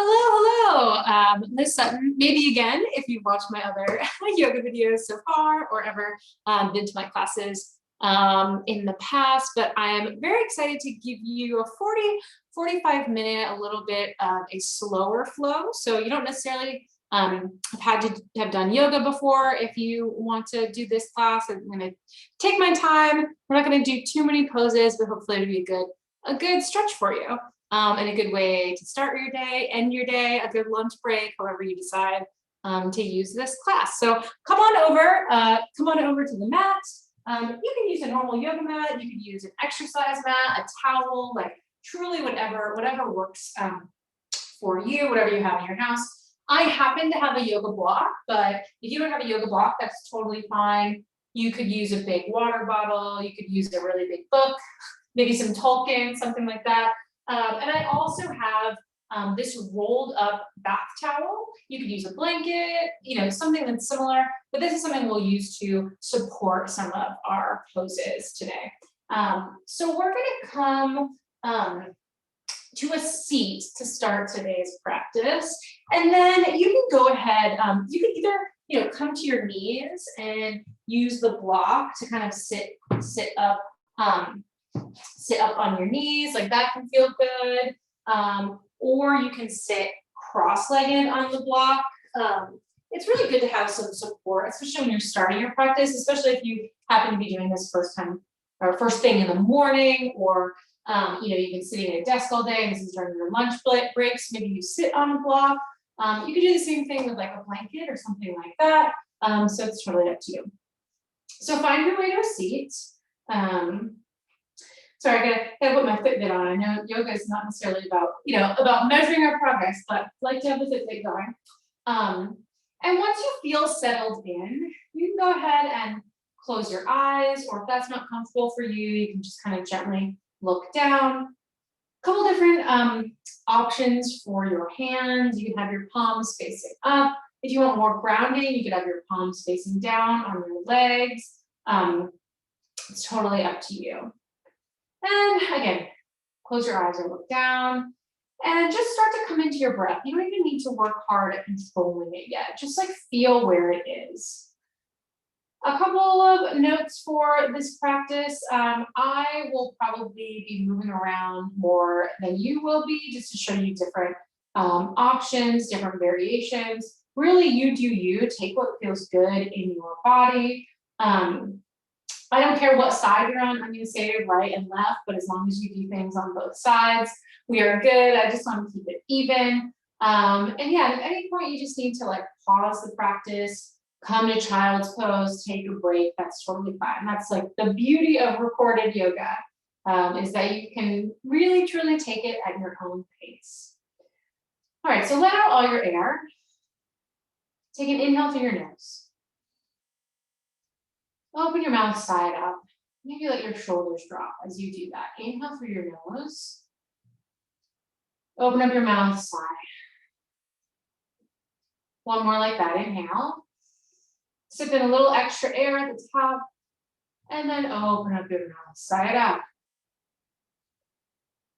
Hello, hello. Liz Sutton, maybe again, if you've watched my other yoga videos so far or ever been to my classes in the past, but I am very excited to give you a 45 minute, a little bit of a slower flow. So you don't necessarily have had to have done yoga before. If you want to do this class, I'm going to take my time. We're not going to do too many poses, but hopefully it'll be a good stretch for you. And a good way to start your day, end your day, a good lunch break, however you decide to use this class. So come on over to the mat. You can use a normal yoga mat, you can use an exercise mat, a towel, like truly whatever works for you, whatever you have in your house. I happen to have a yoga block, but if you don't have a yoga block, that's totally fine. You could use a big water bottle, you could use a really big book, maybe some Tolkien, something like that. And I also have this rolled up bath towel. You could use a blanket, something that's similar, but this is something we'll use to support some of our poses today. So we're gonna come to a seat to start today's practice. And then you can go ahead, you can either, come to your knees and use the block to kind of sit up on your knees, like that can feel good. Or you can sit cross-legged on the block. It's really good to have some support, especially when you're starting your practice, especially if you happen to be doing this first thing in the morning, or you've been sitting at a desk all day and this is during your lunch breaks, maybe you sit on a block. You could do the same thing with like a blanket or something like that. So it's totally up to you. So find your way to a seat. Sorry, I gotta put my Fitbit on. I know yoga is not necessarily about measuring our progress, but I like to have the Fitbit going. And once you feel settled in, you can go ahead and close your eyes, or if that's not comfortable for you, you can just kind of gently look down. A couple different options for your hands. You can have your palms facing up. If you want more grounding, you could have your palms facing down on your legs. It's totally up to you. And again, close your eyes or look down and just start to come into your breath. You don't even need to work hard at controlling it yet. Just like feel where it is. A couple of notes for this practice. I will probably be moving around more than you will be, just to show you different options, different variations. Really, you do you. Take what feels good in your body. I don't care what side you're on. I'm going to say right and left, but as long as you do things on both sides, we are good. I just want to keep it even. And yeah, at any point you just need to like pause the practice, come to child's pose, take a break. That's totally fine. That's like the beauty of recorded yoga, is that you can really truly take it at your own pace. All right, so let out all your air. Take an inhale through your nose. Open your mouth side up. Maybe let your shoulders drop as you do that. Inhale through your nose. Open up your mouth side. One more like that. Inhale. Sip in a little extra air at the top. And then open up your mouth side up.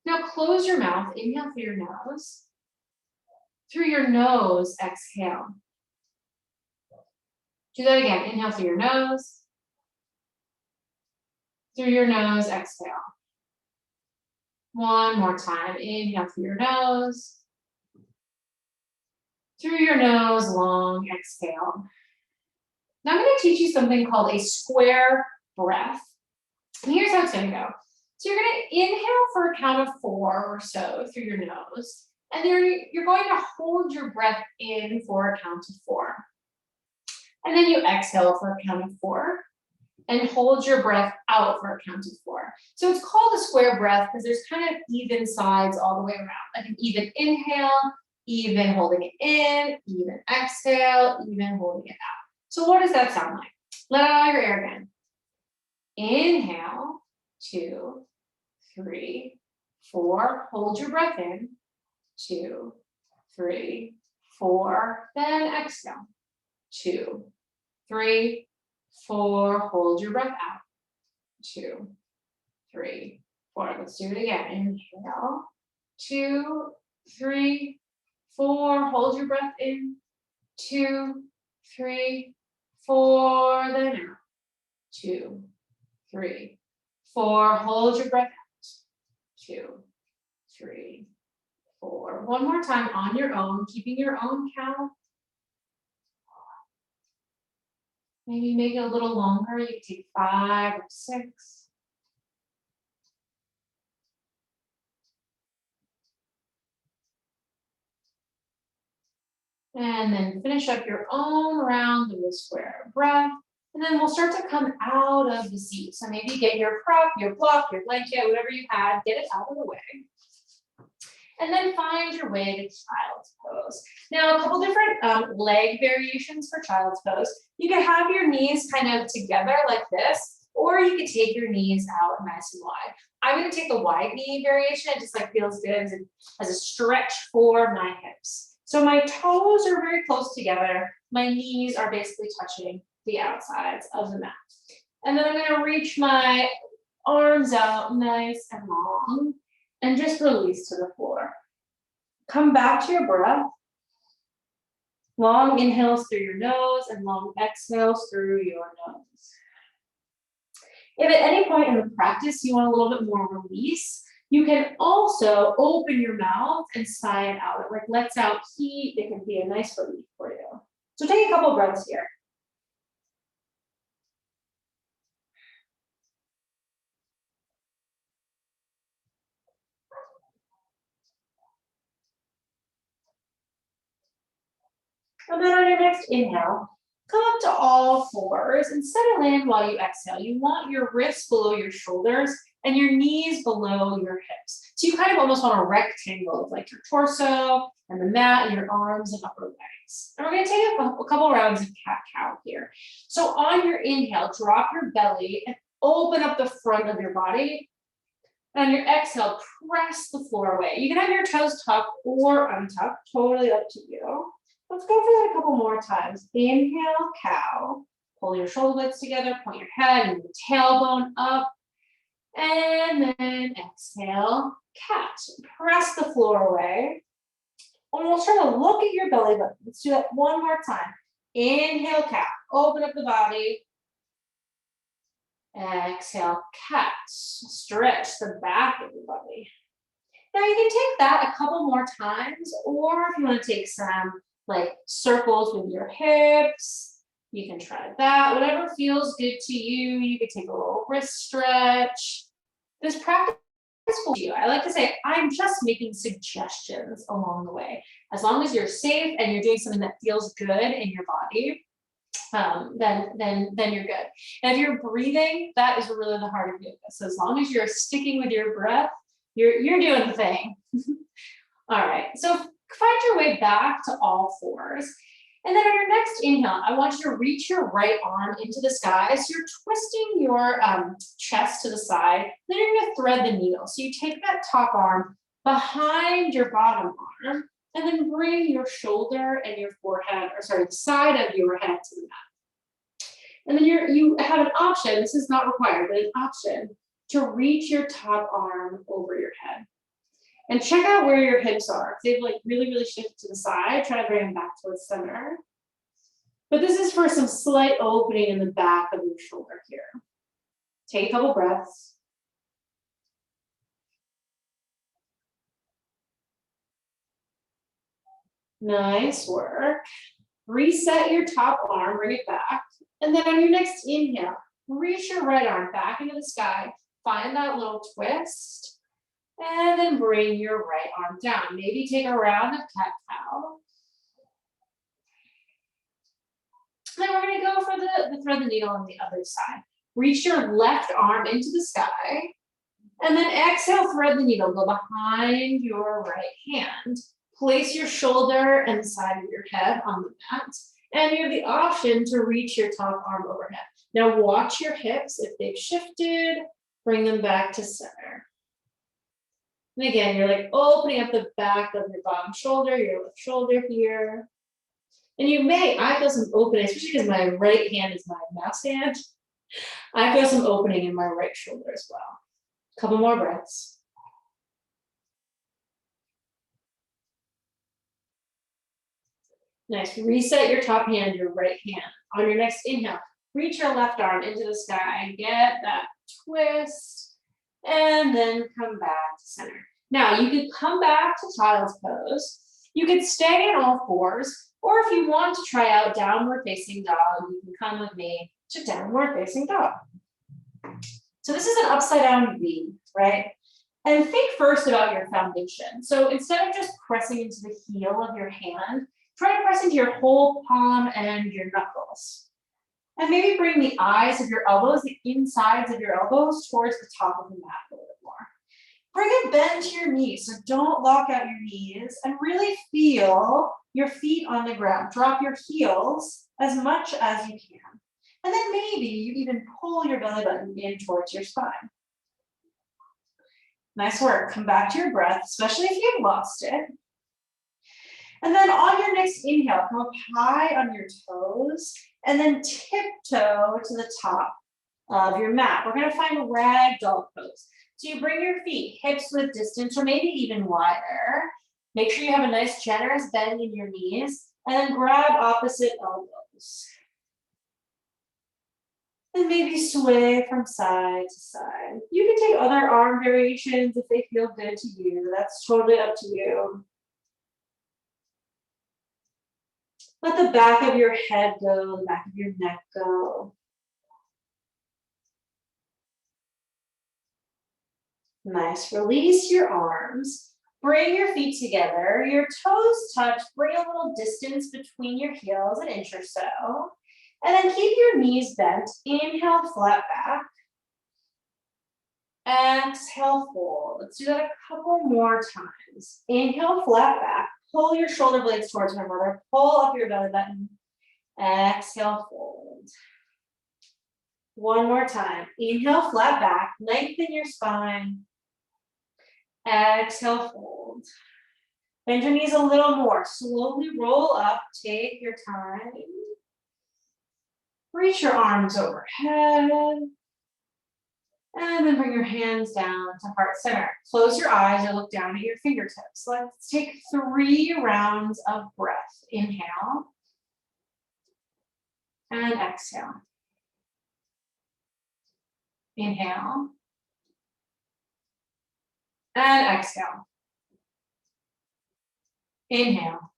Now close your mouth. Inhale through your nose. Through your nose, exhale. Do that again. Inhale through your nose. Through your nose, exhale. One more time. Inhale through your nose. Through your nose, long exhale. Now I'm going to teach you something called a square breath. And here's how it's going to go. So you're going to inhale for a count of 4 or so through your nose. And then you're going to hold your breath in for a count of 4. And then you exhale for a count of 4. And hold your breath out for a count of 4. So it's called a square breath because there's kind of even sides all the way around. Like an even inhale, even holding it in, even exhale, even holding it out. So what does that sound like? Let out all your air again. Inhale, 2, 3, 4. Hold your breath in. 2, 3, 4. Then exhale. 2, 3, 4, hold your breath out. 2, 3, 4. Let's do it again. Inhale. 2, 3, 4, hold your breath in, 2, 3, 4, then out, 2, 3, 4, hold your breath out, 2, 3, 4. One more time on your own, keeping your own count. Maybe make it a little longer, you can take 5 or 6. And then finish up your own round of the square breath. And then we'll start to come out of the seat. So maybe get your prop, your block, your blanket, whatever you had, get it out of the way. And then find your way to child's pose. Now, a couple different leg variations for child's pose. You can have your knees kind of together like this, or you can take your knees out nice and wide. I'm going to take the wide knee variation. It just like feels good as a stretch for my hips. So my toes are very close together. My knees are basically touching the outsides of the mat. And then I'm going to reach my arms out nice and long and just release to the floor. Come back to your breath. Long inhales through your nose and long exhales through your nose. If at any point in the practice you want a little bit more release, you can also open your mouth and sigh it out. It like lets out heat. It can be a nice relief for you. So take a couple breaths here. And then on your next inhale, come up to all fours and settle in while you exhale. You want your wrists below your shoulders and your knees below your hips. So you kind of almost want a rectangle of like your torso and the mat and your arms and upper legs. And we're going to take a couple rounds of cat-cow here. So on your inhale, drop your belly and open up the front of your body. And on your exhale, press the floor away. You can have your toes tucked or untucked, totally up to you. Let's go for that a couple more times. Inhale, cow. Pull your shoulder blades together, point your head and your tailbone up. And then exhale, cat. Press the floor away. And we'll try to look at your belly button. Let's do that one more time. Inhale, cow. Open up the body. Exhale, cat. Stretch the back of your body. Now you can take that a couple more times, or if you want to take some like circles with your hips, you can try that. Whatever feels good to you. You can take a little wrist stretch. This practice will you. I like to say I'm just making suggestions along the way. As long as you're safe and you're doing something that feels good in your body, then you're good. And if you're breathing, that is really the heart of yoga. So as long as you're sticking with your breath, you're doing the thing. All right. So find your way back to all fours. And then on your next inhale, I want you to reach your right arm into the sky. So you're twisting your chest to the side. Then you're going to thread the needle. So you take that top arm behind your bottom arm, and then bring your shoulder and your forehead, or sorry, the side of your head to the mat. And then you have an option. This is not required, but an option to reach your top arm over your head. And check out where your hips are. If they've like really shifted to the side, try to bring them back towards center. But this is for some slight opening in the back of your shoulder here. Take a couple breaths. Nice work. Reset your top arm, bring it back. And then on your next inhale, reach your right arm back into the sky. Find that little twist. And then bring your right arm down. Maybe take a round of cat-cow. Then we're going to go for the thread the needle on the other side. Reach your left arm into the sky. And then exhale, thread the needle. Go behind your right hand. Place your shoulder and the side of your head on the mat. And you have the option to reach your top arm overhead. Now watch your hips. If they've shifted, bring them back to center. And again, you're like opening up the back of your bottom shoulder, your left shoulder here. And I feel some opening, especially because my right hand is my mouse hand. I feel some opening in my right shoulder as well. A couple more breaths. Nice. Reset your top hand, your right hand. On your next inhale, reach your left arm into the sky. Get that twist. And then come back to center. Now, you could come back to child's pose. You could stay on all fours. Or if you want to try out downward facing dog, you can come with me to downward facing dog. So this is an upside down V, right? And think first about your foundation. So instead of just pressing into the heel of your hand, try to press into your whole palm and your knuckles. And maybe bring the eyes of your elbows, the insides of your elbows towards the top of the mat a little bit more. Bring a bend to your knees, so don't lock out your knees and really feel your feet on the ground. Drop your heels as much as you can. And then maybe you even pull your belly button in towards your spine. Nice work. Come back to your breath, especially if you've lost it. And then on your next inhale, come up high on your toes and then tiptoe to the top of your mat. We're going to find ragdoll pose. So you bring your feet hips width distance or maybe even wider. Make sure you have a nice generous bend in your knees and then grab opposite elbows. And maybe sway from side to side. You can take other arm variations if they feel good to you. That's totally up to you. Let the back of your head go, the back of your neck go. Nice. Release your arms. Bring your feet together. Your toes touch. Bring a little distance between your heels, an inch or so. And then keep your knees bent. Inhale, flat back. Exhale, fold. Let's do that a couple more times. Inhale, flat back. Pull your shoulder blades towards one another. Pull up your belly button. Exhale, fold. One more time. Inhale, flat back. Lengthen your spine. Exhale, fold. Bend your knees a little more. Slowly roll up. Take your time. Reach your arms overhead. And then bring your hands down to heart center. Close your eyes or look down at your fingertips. Let's take 3 rounds of breath. Inhale. And exhale. Inhale. And exhale. Inhale.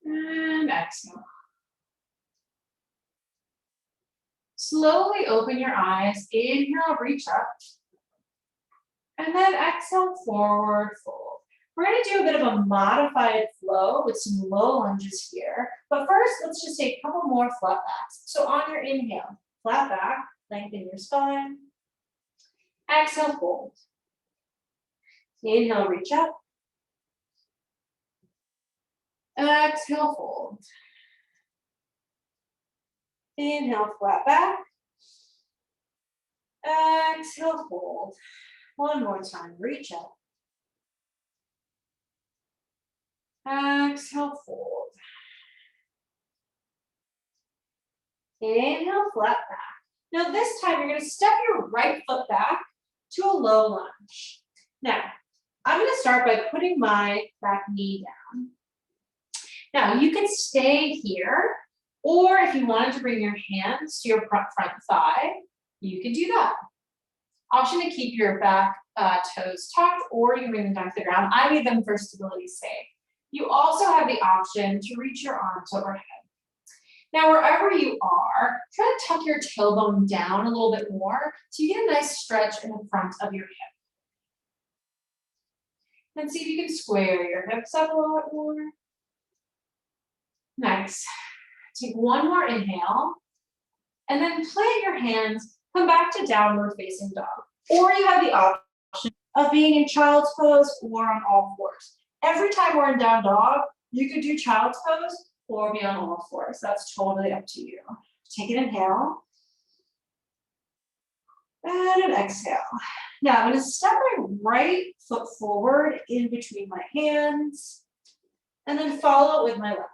And exhale. Slowly open your eyes. Inhale, reach up. And then exhale, forward fold. We're going to do a bit of a modified flow with some low lunges here. But first, let's just take a couple more flat backs. So on your inhale, flat back, lengthen your spine. Exhale, fold. Inhale, reach up. Exhale, fold. Inhale, flat back. Exhale, fold. One more time, reach up. Exhale, fold. Inhale, flat back. Now this time you're going to step your right foot back to a low lunge. Now, I'm going to start by putting my back knee down. Now you can stay here, or if you wanted to bring your hands to your front thigh, you can do that. Option to keep your back toes tucked, or you can bring them down to the ground. I need them for stability's sake. You also have the option to reach your arms overhead. Now, wherever you are, try to tuck your tailbone down a little bit more so you get a nice stretch in the front of your hip. And see if you can square your hips up a little bit more. Nice. Take one more inhale, and then plant your hands, come back to downward facing dog. Or you have the option of being in child's pose or on all fours. Every time we're in down dog, you could do child's pose or be on all fours. That's totally up to you. Take an inhale. And an exhale. Now I'm going to step my right foot forward in between my hands and then follow it with my left.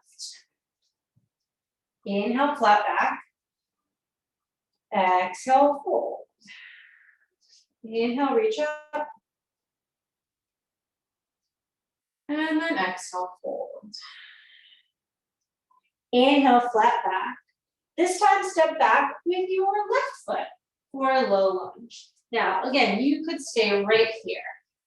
Inhale, flat back. Exhale, fold. Inhale, reach up. And then exhale, fold. Inhale, flat back. This time, step back with your left foot for a low lunge. Now, again, you could stay right here.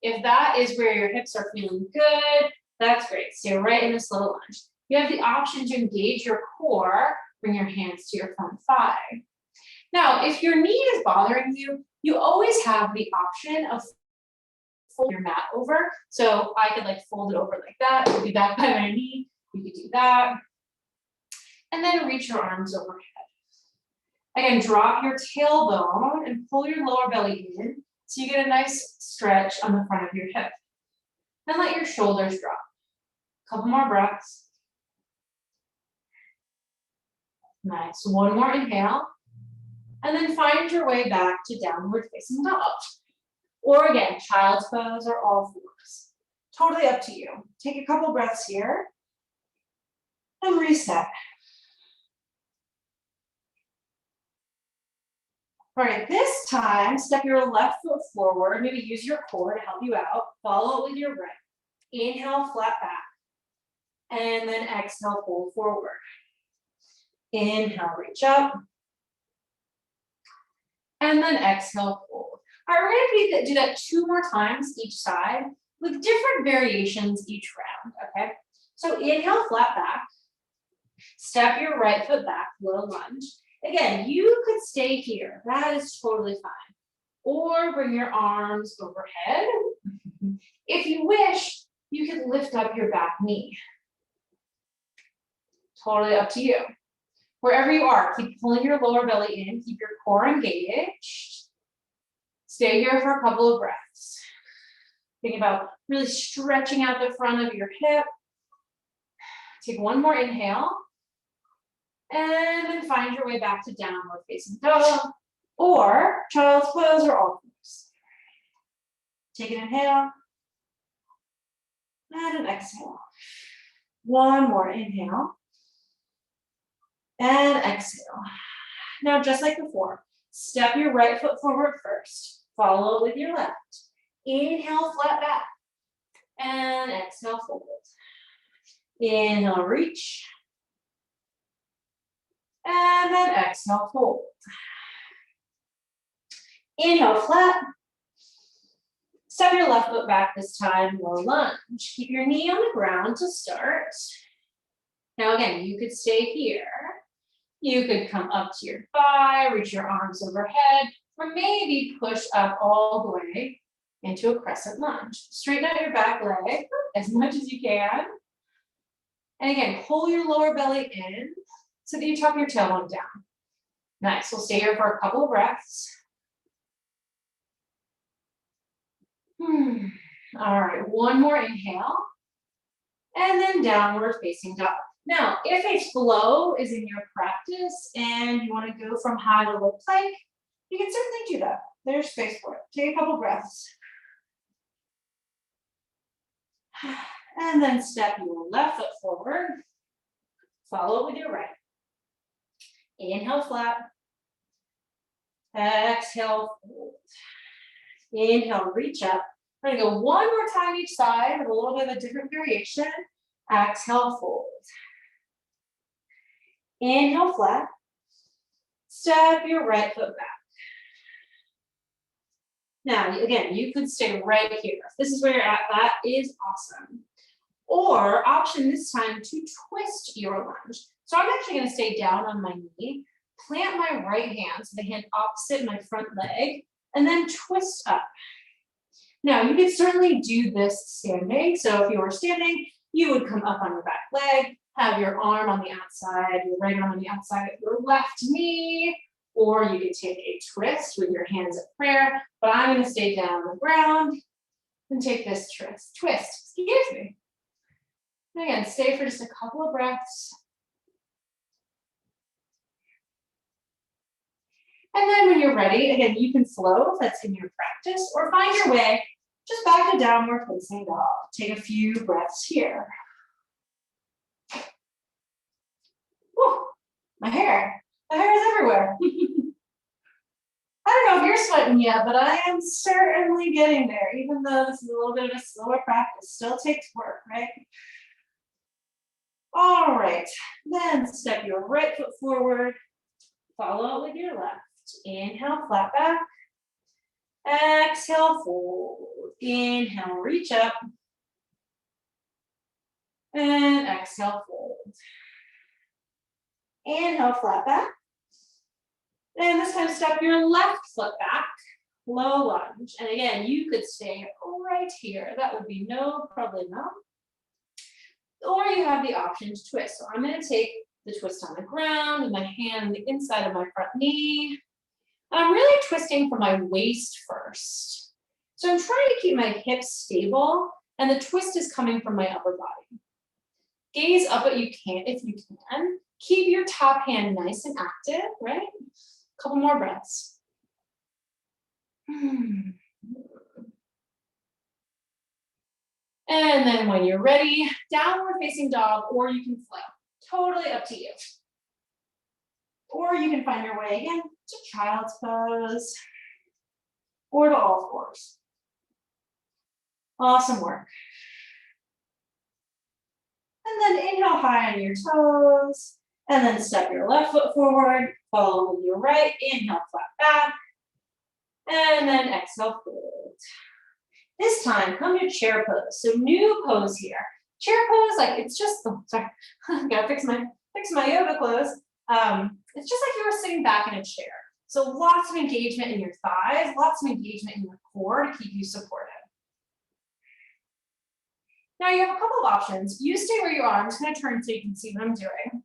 If that is where your hips are feeling good, that's great. Stay right in this low lunge. You have the option to engage your core, bring your hands to your front thigh. Now, if your knee is bothering you, you always have the option of folding your mat over. So I could like fold it over like that, do that by my knee, you could do that. And then reach your arms overhead. Again, drop your tailbone and pull your lower belly in so you get a nice stretch on the front of your hip. And let your shoulders drop. Couple more breaths. Nice. One more inhale. And then find your way back to downward facing dog. Or again, child's pose or all fours. Totally up to you. Take a couple breaths here. And reset. All right, this time, step your left foot forward. Maybe use your core to help you out. Follow it with your right. Inhale, flat back. And then exhale, fold forward. Inhale, reach up. And then exhale, fold. All right, we're gonna do that 2 more times each side with different variations each round, okay? So inhale, flat back. Step your right foot back, low lunge. Again, you could stay here. That is totally fine. Or bring your arms overhead. If you wish, you can lift up your back knee. Totally up to you. Wherever you are, keep pulling your lower belly in, keep your core engaged. Stay here for a couple of breaths. Think about really stretching out the front of your hip. Take one more inhale. And then find your way back to downward facing dog or child's pose or all fours. Take an inhale and an exhale. One more inhale and exhale. Now, just like before, step your right foot forward first. Follow with your left. Inhale, flat back. And exhale, fold. Inhale, reach. And then exhale, fold. Inhale, flat. Step your left foot back this time, low lunge. Keep your knee on the ground to start. Now again, you could stay here. You could come up to your thigh, reach your arms overhead, or maybe push up all the way into a crescent lunge. Straighten out your back leg as much as you can. And again, pull your lower belly in so that you tuck your tailbone down. Nice, we'll stay here for a couple of breaths. All right, one more inhale. And then downward facing dog. Now, if a flow is in your practice and you want to go from high to low plank, you can certainly do that. There's space for it. Take a couple breaths. And then step your left foot forward. Follow with your right. Inhale, flat. Exhale, fold. Inhale, reach up. We're gonna go one more time each side with a little bit of a different variation. Exhale, fold. Inhale, flat. Step your right foot back. Now, again, you could stay right here. If this is where you're at, that is awesome. Or option this time to twist your lunge. So I'm actually gonna stay down on my knee, plant my right hand, so the hand opposite my front leg, and then twist up. Now, you could certainly do this standing. So if you were standing, you would come up on your back leg, have your arm on the outside, your right arm on the outside of your left knee, or you could take a twist with your hands at prayer, but I'm gonna stay down on the ground and take this twist, excuse me. And again, stay for just a couple of breaths. And then when you're ready, again, you can flow if that's in your practice, or find your way just back to downward facing dog. Take a few breaths here. Whew, my hair is everywhere. I don't know if you're sweating yet, but I am certainly getting there, even though this is a little bit of a slower practice, still takes work, right? All right, then step your right foot forward, follow it with your left. Inhale, flat back. Exhale, fold. Inhale, reach up. And exhale, fold. Inhale, flat back. And this time step your left foot back, low lunge. And again, you could stay right here. That would be no problema. Or you have the option to twist. So I'm going to take the twist on the ground with my hand on the inside of my front knee. And I'm really twisting from my waist first. So I'm trying to keep my hips stable, and the twist is coming from my upper body. Gaze up if you can. Keep your top hand nice and active, right? A couple more breaths. And then when you're ready, downward facing dog, or you can flow. Totally up to you. Or you can find your way again to child's pose or to all fours. Awesome work. And then inhale high on your toes, and then step your left foot forward, follow with your right, inhale, flat back, and then exhale, fold. This time, come to chair pose. So new pose here. Chair pose, like it's just, oh, sorry, gotta fix my yoga clothes. It's just like you were sitting back in a chair. So lots of engagement in your thighs, lots of engagement in your core to keep you supported. Now you have a couple of options. You stay where you are. I'm just gonna turn so you can see what I'm doing.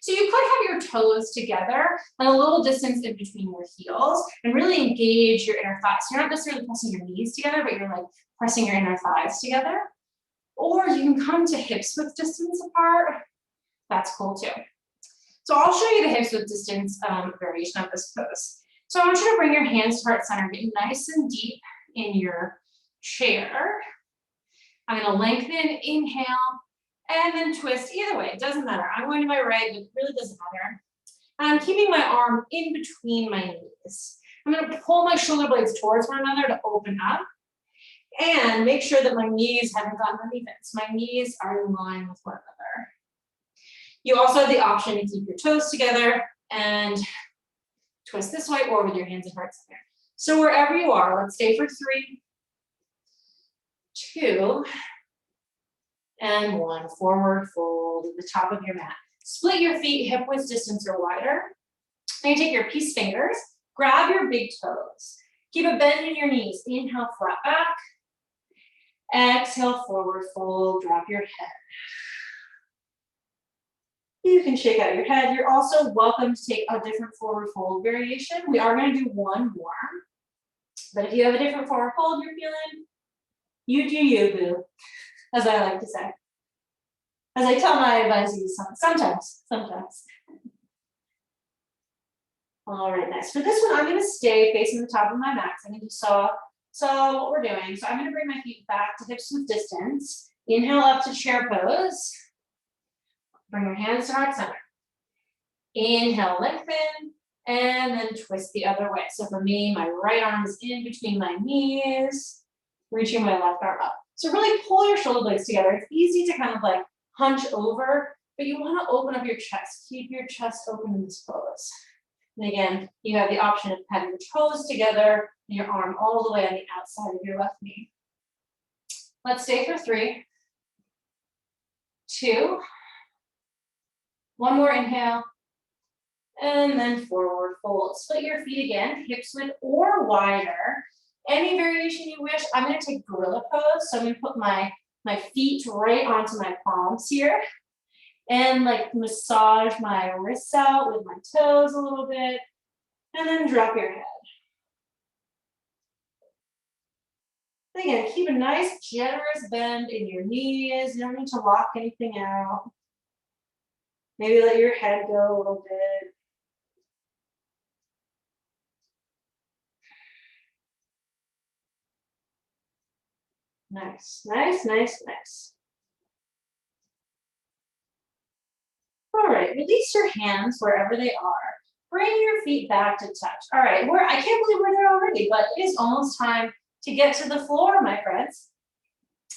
So you could have your toes together and a little distance in between your heels and really engage your inner thighs. So you're not necessarily pressing your knees together, but you're like pressing your inner thighs together. Or you can come to hips width distance apart. That's cool too. So I'll show you the hips width distance variation of this pose. So I want you to bring your hands to heart center, get nice and deep in your chair. I'm gonna lengthen, inhale, and then twist. Either way, it doesn't matter. I'm going to my right, but it really doesn't matter. And I'm keeping my arm in between my knees. I'm gonna pull my shoulder blades towards one another to open up and make sure that my knees haven't gotten uneven. So my knees are in line with one another. You also have the option to keep your toes together and twist this way or with your hands at heart center. So wherever you are, let's stay for 3, 2, and 1. Forward fold at the top of your mat. Split your feet hip width distance or wider. And you take your peace fingers, grab your big toes. Keep a bend in your knees. Inhale, flat back. Exhale, forward fold, drop your head. You can shake out your head. You're also welcome to take a different forward fold variation. We are going to do one more. But if you have a different forward fold you're feeling, you do you, boo, as I like to say. As I tell my advisees sometimes. All right, next. For this one, I'm going to stay facing the top of my mat. I think you saw what we're doing. So I'm going to bring my feet back to hips width distance. Inhale up to chair pose. Bring your hands to heart center. Inhale, lengthen, and then twist the other way. So for me, my right arm is in between my knees, reaching my left arm up. So really pull your shoulder blades together. It's easy to kind of like hunch over, but you want to open up your chest. Keep your chest open in this pose. And again, you have the option of having your toes together and your arm all the way on the outside of your left knee. Let's stay for 3, 2, 1 more inhale, and then forward fold. Split your feet again, hips width or wider. Any variation you wish. I'm going to take gorilla pose. So I'm going to put my feet right onto my palms here and like massage my wrists out with my toes a little bit, and then drop your head. And again, keep a nice generous bend in your knees. You don't need to lock anything out. Maybe let your head go a little bit. Nice. All right, release your hands wherever they are. Bring your feet back to touch. All right, I can't believe we're there already, but it is almost time to get to the floor, my friends.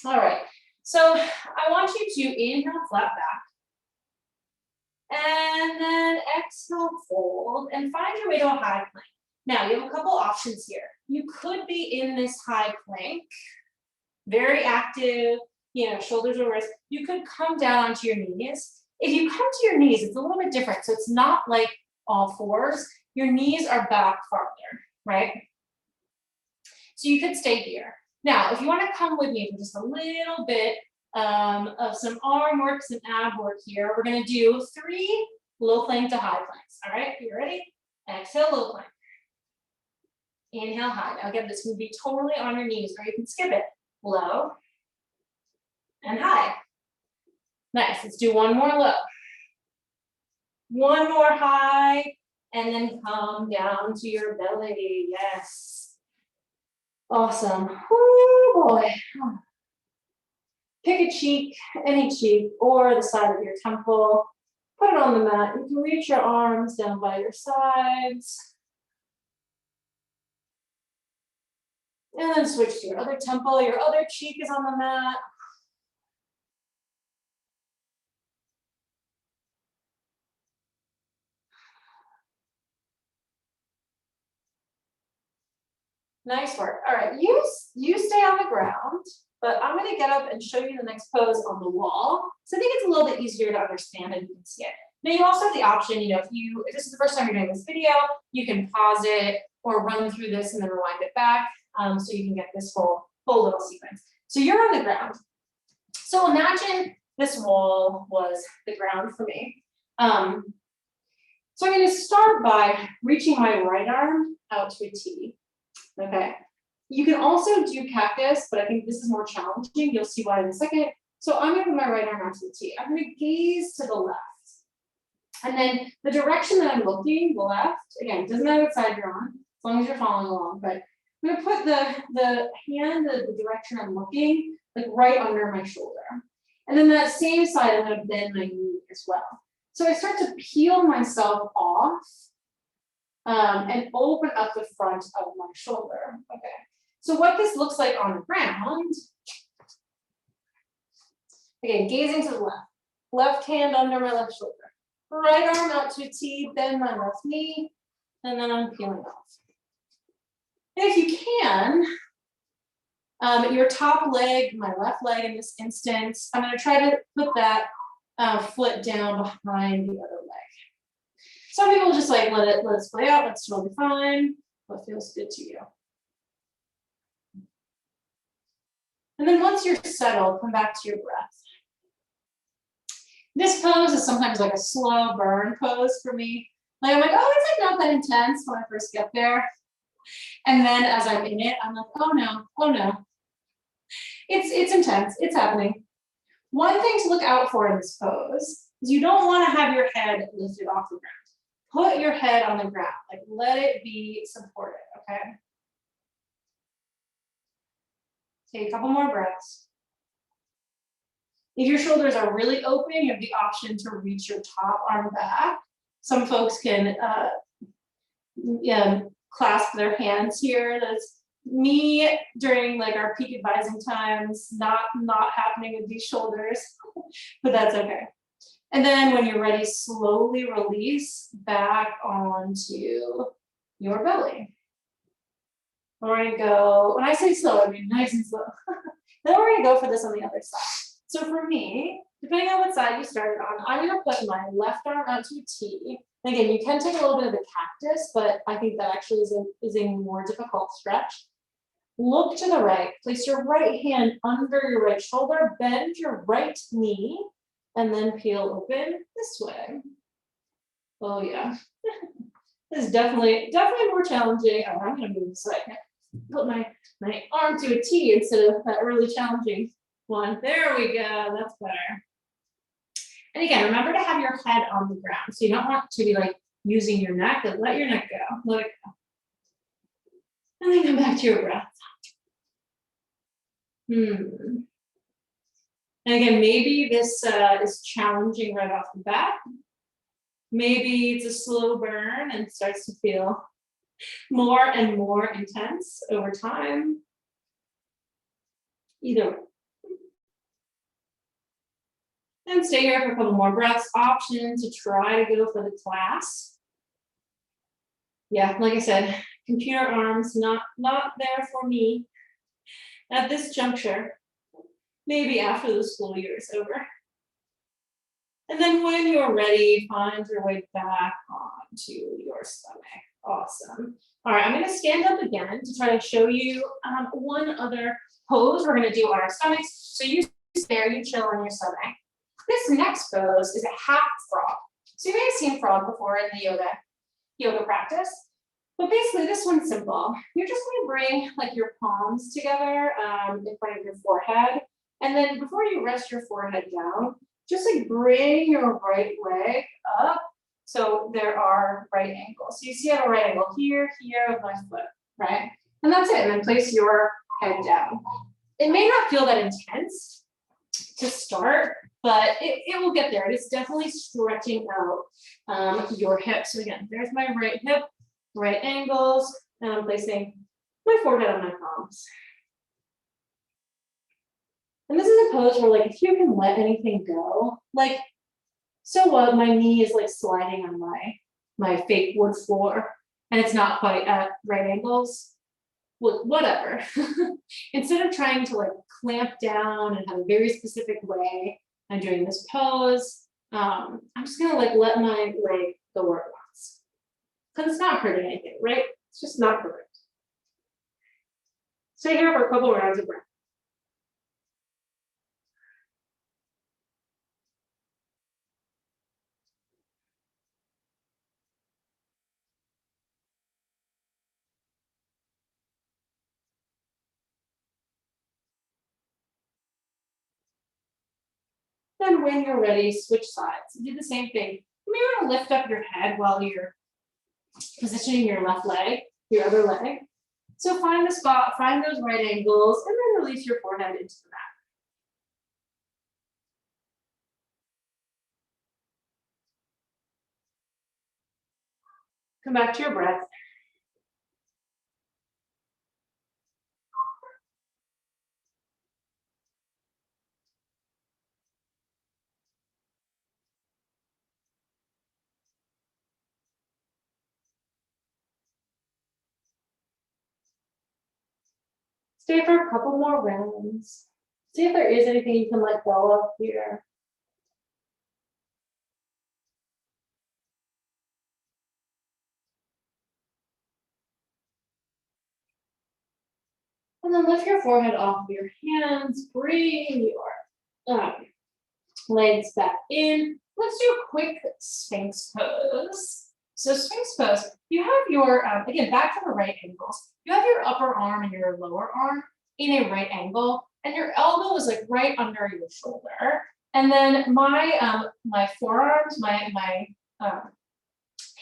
All right, so I want you to inhale, flat back. And then exhale, fold, and find your way to a high plank. Now, you have a couple options here. You could be in this high plank, very active, shoulders over wrists. You could come down onto your knees. If you come to your knees, it's a little bit different. So it's not like all fours. Your knees are back farther, right? So you could stay here. Now, if you want to come with me for just a little bit of some arm work, some ab work here, we're going to do 3 low plank to high planks. All right, you ready? Exhale, low plank. Inhale, high. Now again, this can be totally on your knees, or you can skip it. Low and high. Nice. Let's do one more low. One more high, and then come down to your belly. Yes. Awesome. Oh boy. Pick a cheek, any cheek, or the side of your temple. Put it on the mat. You can reach your arms down by your sides. And then switch to your other temple. Your other cheek is on the mat. Nice work. All right, you stay on the ground, but I'm going to get up and show you the next pose on the wall. So I think it's a little bit easier to understand and you can see it. Now you also have the option, if this is the first time you're doing this video, you can pause it or run through this and then rewind it back, so you can get this whole little sequence. So you're on the ground. So imagine this wall was the ground for me. So I'm going to start by reaching my right arm out to a T. Okay. You can also do cactus, but I think this is more challenging. You'll see why in a second. So I'm going to put my right arm out to the T. I'm going to gaze to the left. And then the direction that I'm looking, the left, again, doesn't matter what side you're on, as long as you're following along, but I'm going to put the hand, the direction I'm looking, like right under my shoulder. And then that same side, I'm going to bend my knee as well. So I start to peel myself off and open up the front of my shoulder. Okay. So what this looks like on the ground, again, gazing to the left. Left hand under my left shoulder. Right arm out to a T, bend my left knee, and then I'm peeling off. And if you can, your top leg, my left leg in this instance, I'm going to try to put that foot down behind the other leg. Some people just like let it play out. That's totally fine. What feels good to you. And then once you're settled, come back to your breath. This pose is sometimes like a slow burn pose for me. Like I'm like, oh, it's like not that intense when I first get there. And then as I'm in it, I'm like, oh no. It's intense, it's happening. One thing to look out for in this pose is you don't want to have your head lifted off the ground. Put your head on the ground, like let it be supported, okay? Take a couple more breaths. If your shoulders are really open, you have the option to reach your top arm back. Some folks can clasp their hands here. That's me during like our peak advising times, not happening with these shoulders, but that's okay. And then when you're ready, slowly release back onto your belly. We're gonna go, when I say slow, I mean nice and slow. Then we're gonna go for this on the other side. So for me, depending on what side you started on, I'm gonna put my left arm out to a T. And again, you can take a little bit of the cactus, but I think that actually is a more difficult stretch. Look to the right, place your right hand under your right shoulder, bend your right knee, and then peel open this way. Oh yeah, this is definitely more challenging. Oh, I'm gonna move this way. Put my arm to a T instead of that really challenging one. There we go, that's better. And again, remember to have your head on the ground. So you don't want to be like using your neck, but let your neck go, let it go. And then come back to your breath. And again, maybe this is challenging right off the bat. Maybe it's a slow burn and starts to feel more and more intense over time. Either way. And stay here for a couple more breaths. Option to try to go for the class. Yeah, like I said, computer arms not there for me at this juncture. Maybe after the school year is over. And then when you're ready, find your way back onto your stomach. Awesome. All right, I'm going to stand up again to try to show you one other pose. We're going to do on our stomachs. So you stay there, you chill on your stomach. This next pose is a half frog. So you may have seen frog before in the yoga practice. But basically this one's simple. You're just going to bring like your palms together in front of your forehead. And then before you rest your forehead down, just like bring your right leg up. So there are right angles. So you see I have a right angle here, here with my foot, right? And that's it. And then place your head down. It may not feel that intense to start, but it will get there. It's definitely stretching out your hips. So again, there's my right hip, right angles, and I'm placing my forehead on my palms. And this is a pose where like, if you can let anything go, like, so what, my knee is like sliding on my fake wood floor and it's not quite at right angles, whatever. Instead of trying to like clamp down and have a very specific way I'm doing this pose, I'm just gonna like let my leg go where it wants. Because it's not hurting anything, right? It's just not hurting. Stay here for a couple rounds of breath. Then when you're ready, switch sides. Do the same thing. You may want to lift up your head while you're positioning your left leg, your other leg. So find the spot, find those right angles, and then release your forehead into the mat. Come back to your breath. Stay for a couple more rounds. See if there is anything you can let go of here. And then lift your forehead off of your hands. Bring your legs back in. Let's do a quick Sphinx pose. So Sphinx pose, you have your, again, back to the right angles. You have your upper arm and your lower arm in a right angle, and your elbow is like right under your shoulder. And then my forearms, my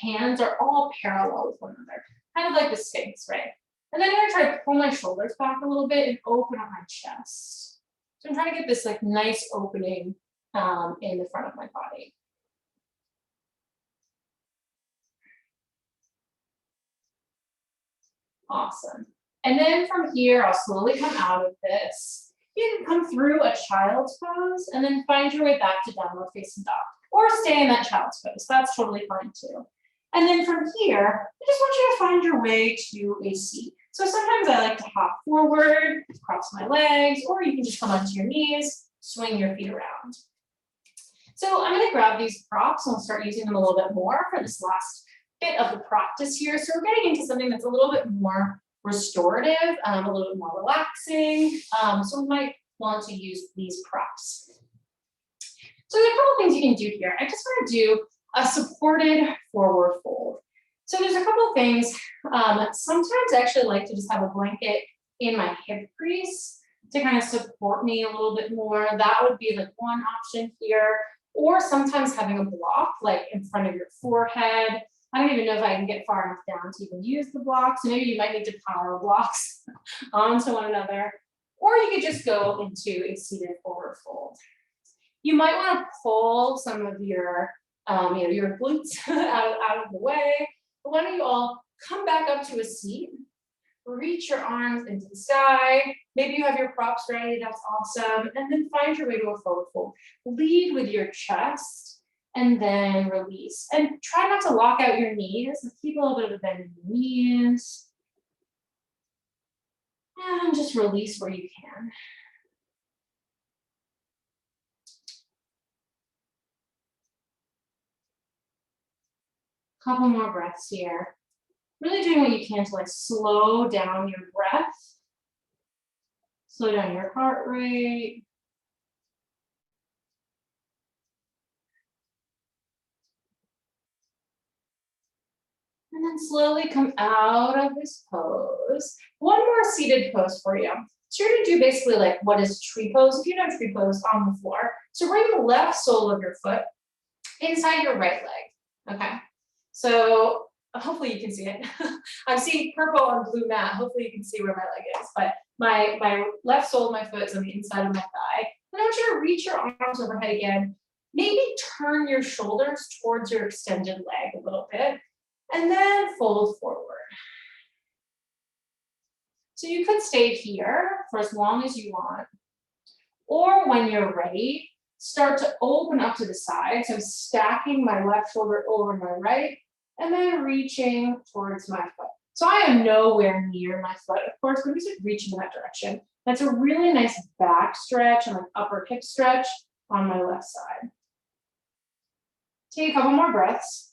hands are all parallel with one another, kind of like the Sphinx, right? And then I'm gonna try to pull my shoulders back a little bit and open up my chest. So I'm trying to get this like nice opening in the front of my body. Awesome. And then from here, I'll slowly come out of this. You can come through a child's pose and then find your way back to downward facing dog, or stay in that child's pose. That's totally fine too. And then from here, I just want you to find your way to a seat. So sometimes I like to hop forward, cross my legs, or you can just come onto your knees, swing your feet around. So I'm going to grab these props and we'll start using them a little bit more for this last bit of the practice here. So we're getting into something that's a little bit more restorative, a little bit more relaxing. So we might want to use these props. So there's a couple things you can do here. I just want to do a supported forward fold. So there's a couple of things. Sometimes I actually like to just have a blanket in my hip crease to kind of support me a little bit more. That would be like one option here. Or sometimes having a block like in front of your forehead. I don't even know if I can get far enough down to even use the block. So maybe you might need to power blocks onto one another. Or you could just go into a seated forward fold. You might want to pull some of your your glutes out of the way. But why don't you all come back up to a seat, reach your arms into the sky. Maybe you have your props ready, that's awesome. And then find your way to a forward fold. Lead with your chest and then release. And try not to lock out your knees. Keep a little bit of a bend in the knees. And just release where you can. Couple more breaths here. Really doing what you can to like slow down your breath. Slow down your heart rate. And then slowly come out of this pose. One more seated pose for you. So you're gonna do basically like what is tree pose, if you know tree pose, on the floor. So bring the left sole of your foot inside your right leg, okay? So hopefully you can see it. I'm seeing purple and blue mat. Hopefully you can see where my leg is, but my left sole of my foot is on the inside of my thigh. And I want you to reach your arms overhead again. Maybe turn your shoulders towards your extended leg a little bit, and then fold forward. So you could stay here for as long as you want, or when you're ready, start to open up to the side. So I'm stacking my left shoulder over my right, and then reaching towards my foot. So I am nowhere near my foot, of course, but I'm just reaching in that direction. That's a really nice back stretch and like upper hip stretch on my left side. Take a couple more breaths.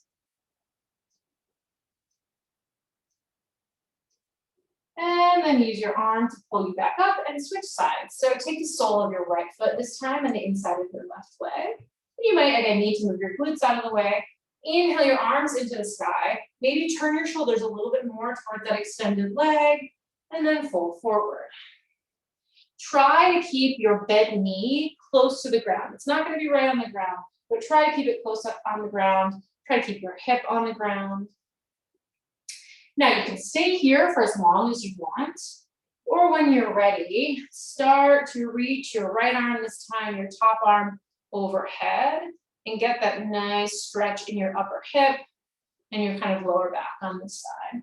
And then use your arm to pull you back up and switch sides. So take the sole of your right foot this time and the inside of your left leg. You might again need to move your glutes out of the way. Inhale your arms into the sky. Maybe turn your shoulders a little bit more towards that extended leg and then fold forward. Try to keep your bent knee close to the ground. It's not going to be right on the ground, but try to keep it close up on the ground. Try to keep your hip on the ground. Now you can stay here for as long as you want, or when you're ready, start to reach your right arm this time, your top arm overhead, and get that nice stretch in your upper hip and your kind of lower back on this side.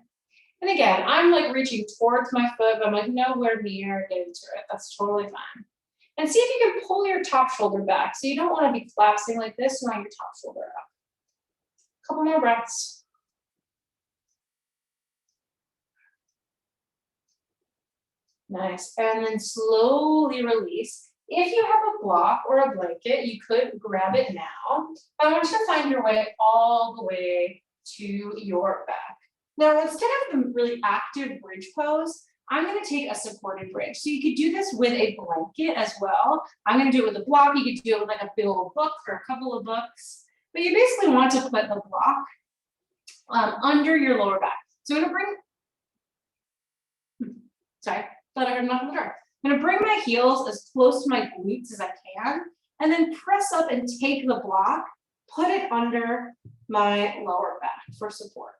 And again, I'm like reaching towards my foot, but I'm like nowhere near getting to it. That's totally fine. And see if you can pull your top shoulder back. So you don't want to be collapsing like this, you want your top shoulder up. Couple more breaths. Nice, and then slowly release. If you have a block or a blanket, you could grab it now. I want you to find your way all the way to your back. Now, instead of the really active bridge pose, I'm going to take a supported bridge. So you could do this with a blanket as well. I'm going to do it with a block. You could do it with like a big old book or a couple of books. But you basically want to put the block under your lower back. So I'm going to bring, sorry. Thought I heard a knock on the door. I'm gonna bring my heels as close to my glutes as I can, and then press up and take the block, put it under my lower back for support.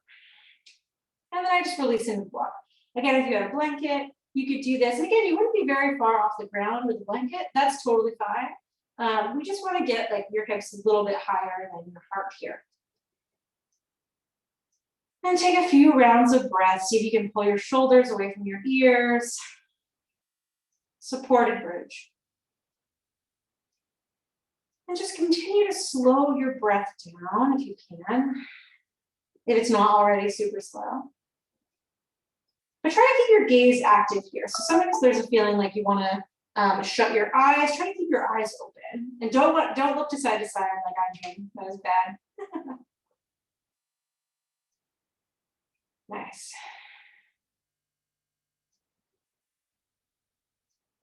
And then I just release into the block. Again, if you had a blanket, you could do this. And again, you wouldn't be very far off the ground with a blanket. That's totally fine. We just want to get like your hips a little bit higher than your heart here. And take a few rounds of breath. See if you can pull your shoulders away from your ears. Supported bridge. And just continue to slow your breath down if you can, if it's not already super slow. But try to keep your gaze active here. So sometimes there's a feeling like you want to shut your eyes. Try to keep your eyes open. And don't look to side like I'm doing. That was bad. Nice.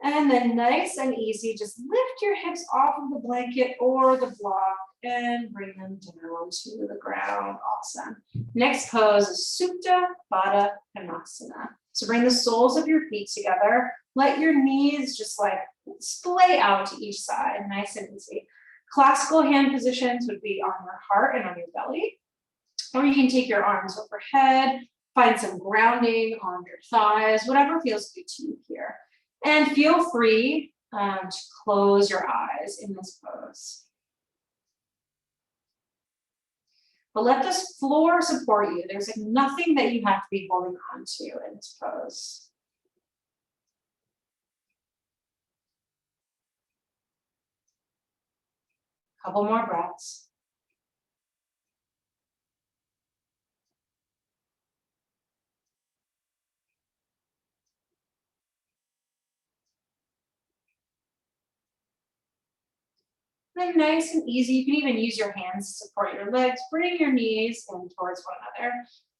And then nice and easy, just lift your hips off of the blanket or the block and bring them down to the ground. Awesome. Next pose is Supta Baddha Konasana. So bring the soles of your feet together. Let your knees just like splay out to each side, nice and easy. Classical hand positions would be on your heart and on your belly. Or you can take your arms overhead, find some grounding on your thighs, whatever feels good to you here. And feel free to close your eyes in this pose. but let this floor support you. There's like nothing that you have to be holding on to in this pose. Couple more breaths. Then nice and easy, you can even use your hands to support your legs. Bring your knees in towards one another.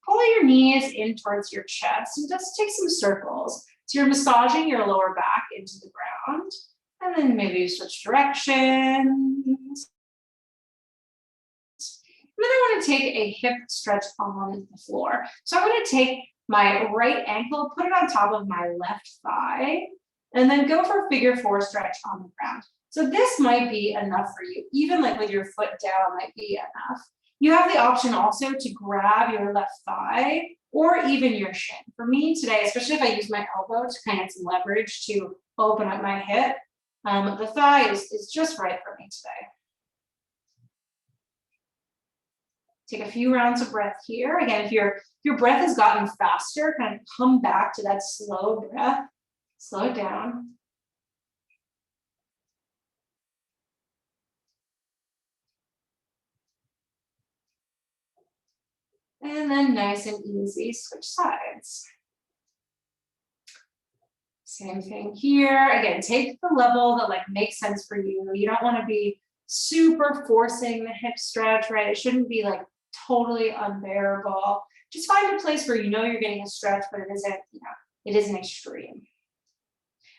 Pull your knees in towards your chest and just take some circles. So you're massaging your lower back into the ground. And then maybe you switch directions. And then I want to take a hip stretch on the floor. So I'm going to take my right ankle, put it on top of my left thigh, and then go for a figure 4 stretch on the ground. So this might be enough for you, even like with your foot down might be enough. You have the option also to grab your left thigh or even your shin. For me today, especially if I use my elbow to kind of get some leverage to open up my hip, the thigh is just right for me today. Take a few rounds of breath here. Again, if your breath has gotten faster, kind of come back to that slow breath, slow it down. And then nice and easy, switch sides. Same thing here. Again, take the level that like makes sense for you. You don't want to be super forcing the hip stretch, right? It shouldn't be like totally unbearable. Just find a place where you know you're getting a stretch, but it isn't, it isn't extreme.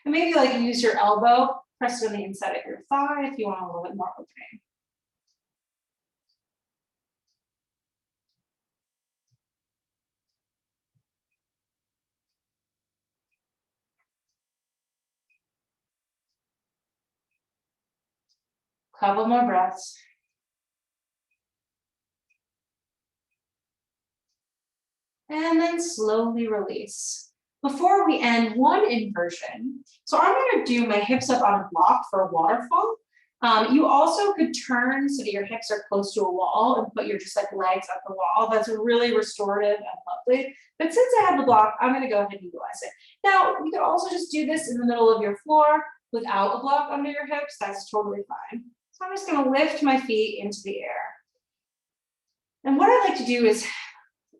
And maybe like use your elbow, press it on the inside of your thigh if you want a little bit more opening. Couple more breaths. And then slowly release. Before we end, one inversion. So I'm going to do my hips up on a block for a waterfall. You also could turn so that your hips are close to a wall and put your just like legs up the wall. That's really restorative and lovely. But since I have the block, I'm going to go ahead and utilize it. Now, you could also just do this in the middle of your floor without a block under your hips. That's totally fine. So I'm just going to lift my feet into the air. And what I like to do is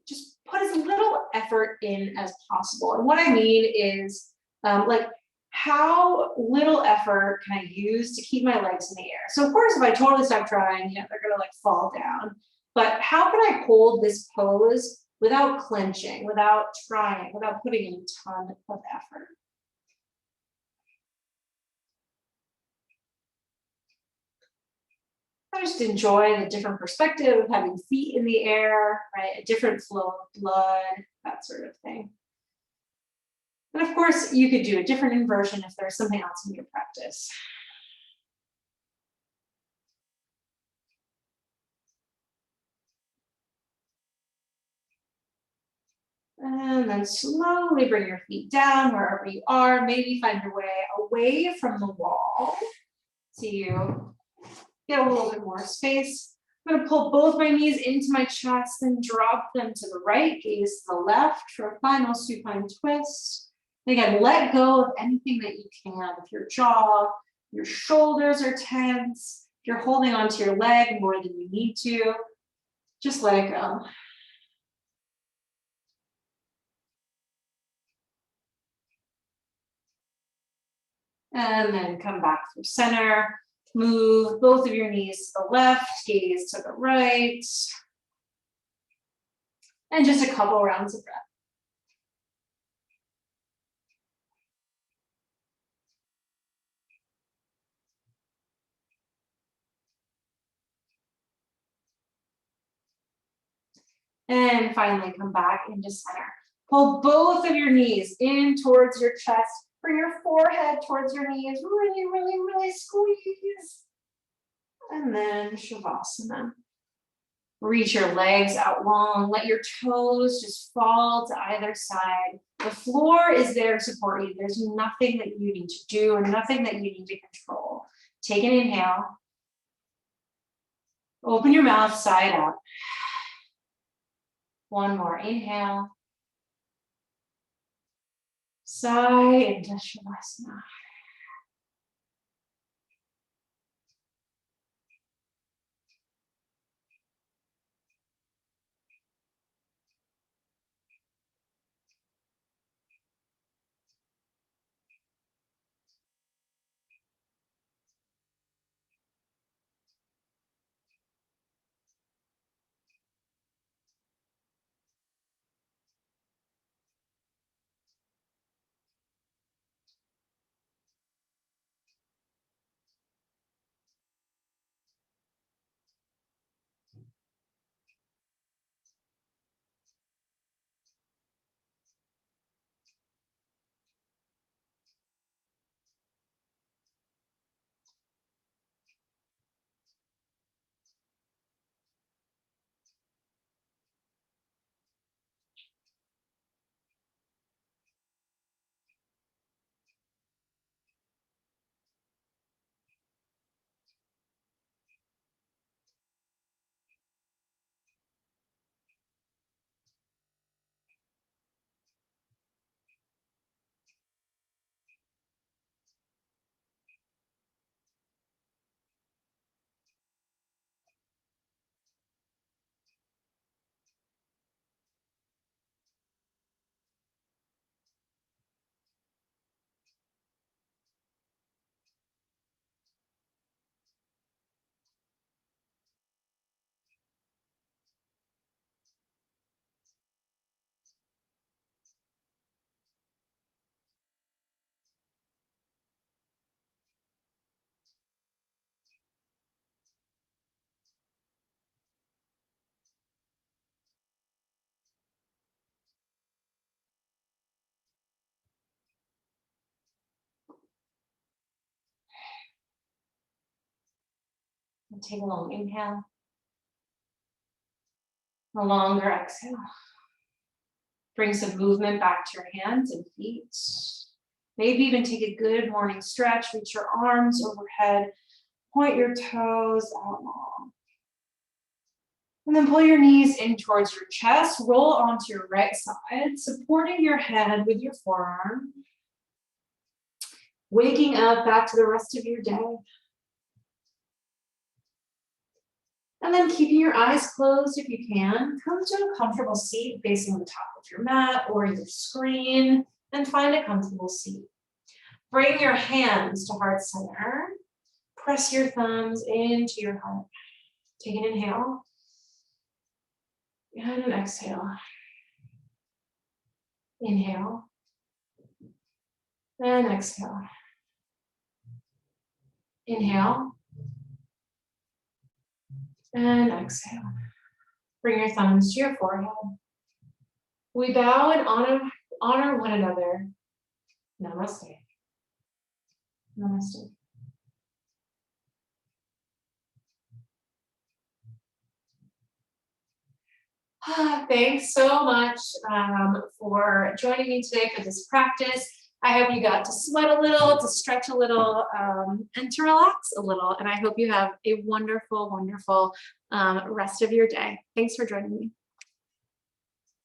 just put as little effort in as possible. And what I mean is like how little effort can I use to keep my legs in the air? So of course, if I totally stop trying, they're gonna like fall down. But how can I hold this pose without clenching, without trying, without putting in a ton of effort? I just enjoy the different perspective of having feet in the air, right? A different flow of blood, that sort of thing. And of course, you could do a different inversion if there's something else in your practice. And then slowly bring your feet down wherever you are. Maybe find your way away from the wall so you get a little bit more space. I'm going to pull both my knees into my chest and drop them to the right, gaze to the left for a final supine twist. And again, let go of anything that you can. If your jaw, your shoulders are tense, if you're holding onto your leg more than you need to, just let it go. And then come back through center. Move both of your knees to the left, gaze to the right. And just a couple rounds of breath. And finally come back into center. Pull both of your knees in towards your chest. Bring your forehead towards your knees. Really, really, really squeeze. And then Shavasana. Reach your legs out long. Let your toes just fall to either side. The floor is there to support you. There's nothing that you need to do and nothing that you need to control. Take an inhale. Open your mouth side out. One more, inhale. Sigh into Shavasana. And take a long inhale. A longer exhale. Bring some movement back to your hands and feet. Maybe even take a good morning stretch. Reach your arms overhead. Point your toes out long. And then pull your knees in towards your chest. Roll onto your right side, supporting your head with your forearm. Waking up back to the rest of your day. And then keeping your eyes closed if you can, come to a comfortable seat facing the top of your mat or your screen and find a comfortable seat. Bring your hands to heart center. Press your thumbs into your heart. Take an inhale and an exhale. Inhale and exhale. Inhale and exhale. Bring your thumbs to your forehead. We bow and honor one another. Namaste. Namaste. Thanks so much for joining me today for this practice. I hope you got to sweat a little, to stretch a little, and to relax a little. And I hope you have a wonderful, wonderful rest of your day. Thanks for joining me.